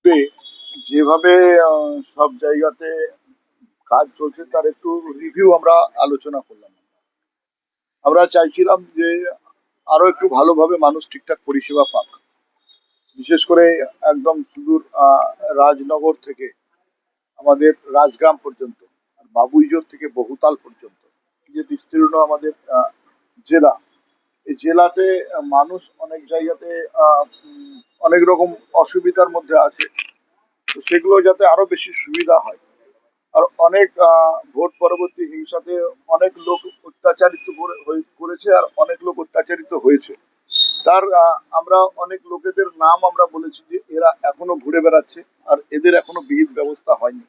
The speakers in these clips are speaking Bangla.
ইতিপূর্বে যেভাবে সব জায়গাতে কাজ চলছে তার একটু রিভিউ আমরা আলোচনা করলাম। আমরা চাইছিলাম যে আরো একটু ভালোভাবে মানুষ ঠিকঠাক পরিষেবা পাক, বিশেষ করে একদম সুদূর রাজনগর থেকে আমাদের রাজগ্রাম পর্যন্ত, আর বাবুইজোর থেকে বহুতাল পর্যন্ত যে বিস্তীর্ণ আমাদের জেলা, এই জেলাতে মানুষ অনেক জায়গাতে অনেক রকম অসুবিধার মধ্যে আছে। তো সেগুলো যাতে আরো বেশি সুবিধা হয়। আর অনেক ভোট পরবর্তী হিংসাতে অনেক লোক অত্যাচারিত করেছে, আর অনেক লোক অত্যাচারিত হয়েছে। তার আমরা অনেক লোকেদের নাম আমরা বলেছি যে এরা এখনো ঘুরে বেড়াচ্ছে, আর এদের এখনো বিহিত ব্যবস্থা হয়নি।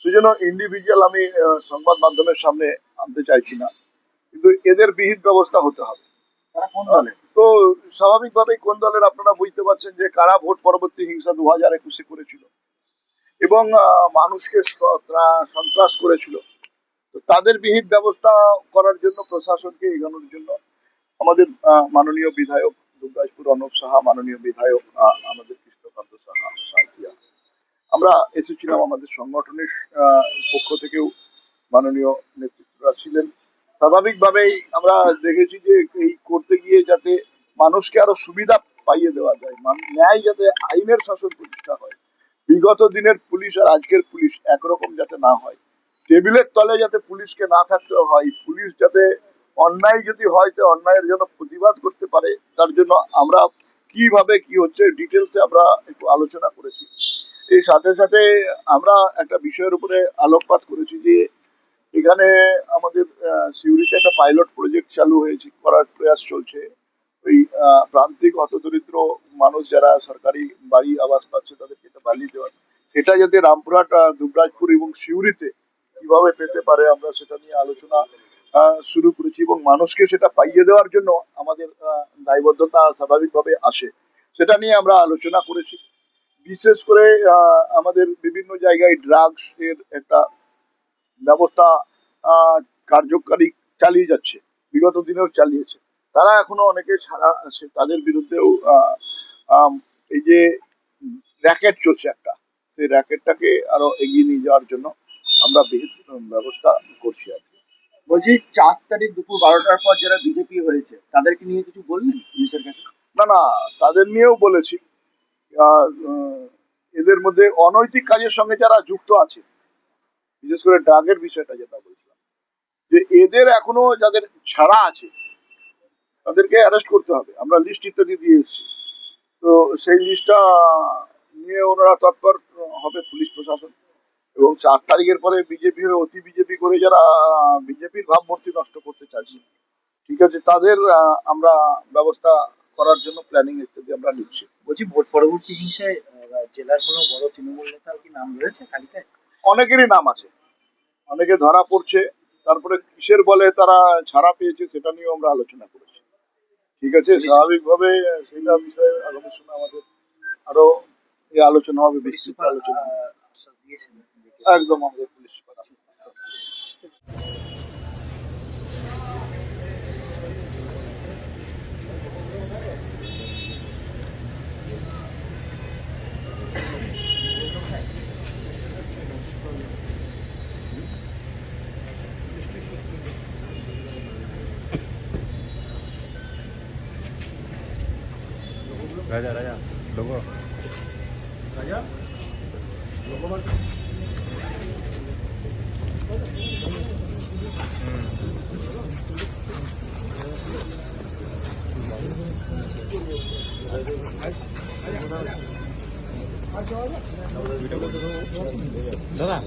সেজন্য ইন্ডিভিজুয়াল আমি সংবাদ মাধ্যমের সামনে আনতে চাইছি না, কিন্তু এদের বিহিত ব্যবস্থা হতে হবে। তো স্বাভাবিকভাবেই কোন দলের আপনারা বুঝতে পারছেন যে কারা ভোট পরবর্তী হিংসা 2021-এ করেছিল এবং মানুষকে সন্ত্রাস করেছিল। তো তাদের বিহিত ব্যবস্থা করার জন্য প্রশাসনকে এগোনোর জন্য আমাদের মাননীয় বিধায়ক দুবরাজপুর অর্ণব সাহা, মাননীয় বিধায়ক আমাদের কৃষ্ণকান্ত সাহা সাঁইথিয়া, আমরা এসেছিলাম। আমাদের সংগঠনের পক্ষ থেকেও মাননীয় নেতৃত্বরা ছিলেন। স্বাভাবিকভাবেই আমরা দেখেছি যে এই করতে গিয়ে যাতে মানুষকে আরো সুবিধা পাইয়ে দেওয়া যায়, ন্যায় যাতে আইনের শাসন প্রতিষ্ঠা হয়, বিগত দিনের পুলিশ আর আজকের পুলিশ একরকম যাতে না হয়, টেবিলের তলে যাতে পুলিশকে না থাকতে হয়, পুলিশ যাতে অন্যায় যদি হয় তো অন্যায়ের জন্য প্রতিবাদ করতে পারে, তার জন্য আমরা কিভাবে কি হচ্ছে ডিটেলসে আমরা একটু আলোচনা করেছি। এই সাথে সাথে আমরা একটা বিষয়ের উপরে আলোকপাত করেছি যে এখানে আমাদের সিউড়িতে একটা পাইলট প্রজেক্ট চালু হয়েছে, করার প্রয়াস চলছে। ওই প্রান্তিক হতদরিদ্র মানুষ যারা সরকারি বাড়ি আবাস পাচ্ছে তাদেরকে এটা বানিয়ে দেওয়া, সেটা যাতে রামপুরহাট, দুবরাজপুর এবং সিউড়িতে কিভাবে পেতে পারে আমরা সেটা নিয়ে আলোচনা শুরু করেছি, এবং মানুষকে সেটা পাইয়ে দেওয়ার জন্য আমাদের দায়বদ্ধতা স্বাভাবিকভাবে আসে, সেটা নিয়ে আমরা আলোচনা করেছি। বিশেষ করে আমাদের বিভিন্ন জায়গায় ড্রাগস এর একটা ব্যবস্থা কার্যকারী চালিয়ে যাচ্ছে, বিগত দিনেও চালিয়েছে। তারা এখনো অনেকে ছাড়া আছে, তাদের বিরুদ্ধেও এই যে র্যাকেট চলছে একটা, সেই র্যাকেটটাকে আরো এগিয়ে নিয়ে যাওয়ার জন্য আমরা বিহিত ব্যবস্থা করছি আর কি। বলছি 4 তারিখ দুপুর 12টার পর যারা বিজেপি হয়েছে তাদেরকে নিয়ে কিছু বললেন পুলিশের কাছে? না, তাদের নিয়েও বলেছি। আর এদের মধ্যে অনৈতিক কাজের সঙ্গে যারা যুক্ত আছে, বিশেষ করে ড্রাগের বিষয়টা যেটা বলছিলাম, যে এদের এখনো যাদের ছাড়া আছে তাদেরকে অ্যারেস্ট করতে হবে। আমরা লিস্ট ইত্যাদি দিয়ে এসেছি, তো সেই লিস্টটা নিয়ে ওনারা তৎপর হবে পুলিশ প্রশাসন। এবং 4 তারিখের পরে বিজেপি হয়ে অতি বিজেপি করে যারা বিজেপির ভাবমূর্তি নষ্ট করতে চাইছে, ঠিক আছে, তাদের আমরা ব্যবস্থা করার জন্য প্ল্যানিং ইত্যাদি আমরা নিচ্ছি। বলছি ভোট পরবর্তী হিংসায় জেলার কোনো বড় তৃণমূল নেতার কি নাম রয়েছে তালিকায়? অনেকেরই নাম আছে, অনেকে ধরা পড়ছে, তারপরে কিসের বলে তারা ছাড়া পেয়েছে সেটা নিয়েও আমরা আলোচনা করেছি। ঠিক আছে, স্বাভাবিকভাবে সেইটা বিষয়ে আগামী সময় আমাদের আরো এই আলোচনা হবে, বিস্তৃত আলোচনা। একদম আমাদের পুলিশ राजा राजा लोगो राजा लोगों में दादा